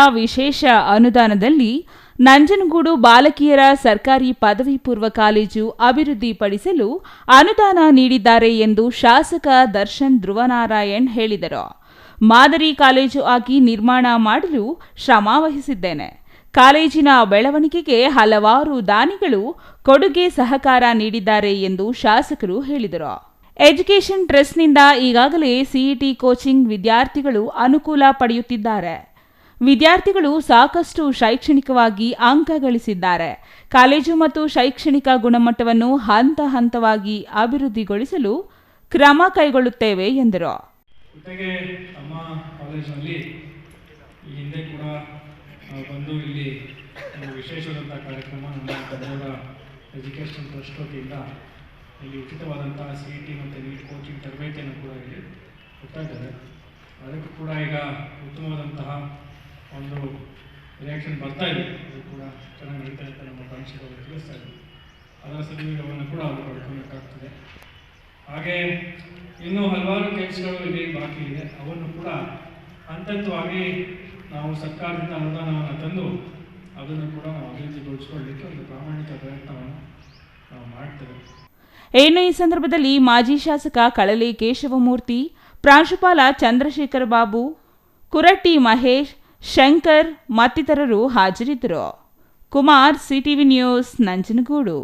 ವಿಶೇಷ ಅನುದಾನದಲ್ಲಿ ನಂಜನಗೂಡು ಬಾಲಕಿಯರ ಸರ್ಕಾರಿ ಪದವಿ ಪೂರ್ವ ಕಾಲೇಜು ಅಭಿವೃದ್ಧಿಪಡಿಸಲು ಅನುದಾನ ನೀಡಿದ್ದಾರೆ ಎಂದು ಶಾಸಕ ದರ್ಶನ್ ಧ್ರುವನಾರಾಯಣ್ ಹೇಳಿದರು. ಮಾದರಿ ಕಾಲೇಜು ಆಗಿ ನಿರ್ಮಾಣ ಮಾಡಲು ಶ್ರಮ ವಹಿಸಿದ್ದೇನೆ. ಕಾಲೇಜಿನ ಬೆಳವಣಿಗೆಗೆ ಹಲವಾರು ದಾನಿಗಳು ಕೊಡುಗೆ ಸಹಕಾರ ನೀಡಿದ್ದಾರೆ ಎಂದು ಶಾಸಕರು ಹೇಳಿದರು. ಎಜುಕೇಷನ್ ಟ್ರಸ್ಟ್ನಿಂದ ಈಗಾಗಲೇ ಸಿಇಟಿ ಕೋಚಿಂಗ್ ವಿದ್ಯಾರ್ಥಿಗಳು ಅನುಕೂಲ ಪಡೆಯುತ್ತಿದ್ದಾರೆ. ವಿದ್ಯಾರ್ಥಿಗಳು ಸಾಕಷ್ಟು ಶೈಕ್ಷಣಿಕವಾಗಿ ಅಂಕ ಗಳಿಸಿದ್ದಾರೆ. ಕಾಲೇಜು ಮತ್ತು ಶೈಕ್ಷಣಿಕ ಗುಣಮಟ್ಟವನ್ನು ಹಂತ ಹಂತವಾಗಿ ಅಭಿವೃದ್ಧಿಗೊಳಿಸಲು ಕ್ರಮ ಕೈಗೊಳ್ಳುತ್ತೇವೆ ಎಂದರು. ಜೊತೆಗೆ ನಮ್ಮ ಕಾಲೇಜಿನಲ್ಲಿ ಈ ಹಿಂದೆ ಕೂಡ ಬಂದು ಇಲ್ಲಿ ಒಂದು ವಿಶೇಷವಾದಂಥ ಕಾರ್ಯಕ್ರಮ ನಮ್ಮ ಕನ್ನಡ ಎಜುಕೇಷನ್ ಟ್ರಸ್ಟ್ ವತಿಯಿಂದ ಇಲ್ಲಿ ಉಚಿತವಾದಂಥ ಸಿಇಟಿ ಮತ್ತು ನೀಟ್ ಕೋಚಿಂಗ್ ತರಬೇತಿಯನ್ನು ಕೂಡ ಇಲ್ಲಿ ಕೊಡ್ತಾ ಇದ್ದಾರೆ. ಅದಕ್ಕೂ ಕೂಡ ಈಗ ಉತ್ತಮವಾದಂತಹ ಒಂದು ರಿಯಾಕ್ಷನ್ ಬರ್ತಾ ಇದೆ. ಅದು ಕೂಡ ಚೆನ್ನಾಗಿ ನಡೀತಾ ಇರುತ್ತೆ. ನಮ್ಮ ಪ್ರಾಂಶುಪಾಲರು ತಿಳಿಸ್ತಾ ಇದ್ದಾರೆ. ಅದರ ಸದುಪಯೋಗವನ್ನು ಕೂಡ ಅವರು ಪಡ್ಕೊಬೇಕಾಗ್ತದೆ. ಹಾಗೆ ಇನ್ನೂ ಹಲವಾರು ಕೆಲಸಗಳು ಇಲ್ಲಿ ಬಾಕಿ ಇದೆ. ಅವನ್ನು ಕೂಡ ಹಂತವಾಗಿ ನಾವು ಸರ್ಕಾರದಿಂದ ಅನುದಾನವನ್ನು ತಂದು ಅದನ್ನು ಕೂಡ ನಾವು ಅಭಿವೃದ್ಧಿಗೊಳಿಸಿಕೊಳ್ಳಲಿಕ್ಕೆ ಒಂದು ಪ್ರಾಮಾಣಿಕ ಪ್ರಯತ್ನವನ್ನು ನಾವು ಮಾಡ್ತೇವೆ. ಇನ್ನು ಈ ಸಂದರ್ಭದಲ್ಲಿ ಮಾಜಿ ಶಾಸಕ ಕಳಲೆ ಕೇಶವಮೂರ್ತಿ, ಪ್ರಾಂಶುಪಾಲ ಚಂದ್ರಶೇಖರ ಬಾಬು, ಕುರಟ್ಟಿ ಮಹೇಶ್, ಶಂಕರ್ ಮತ್ತಿತರರು ಹಾಜರಿದ್ದರು. Kumar, CTV news, Nanjangud.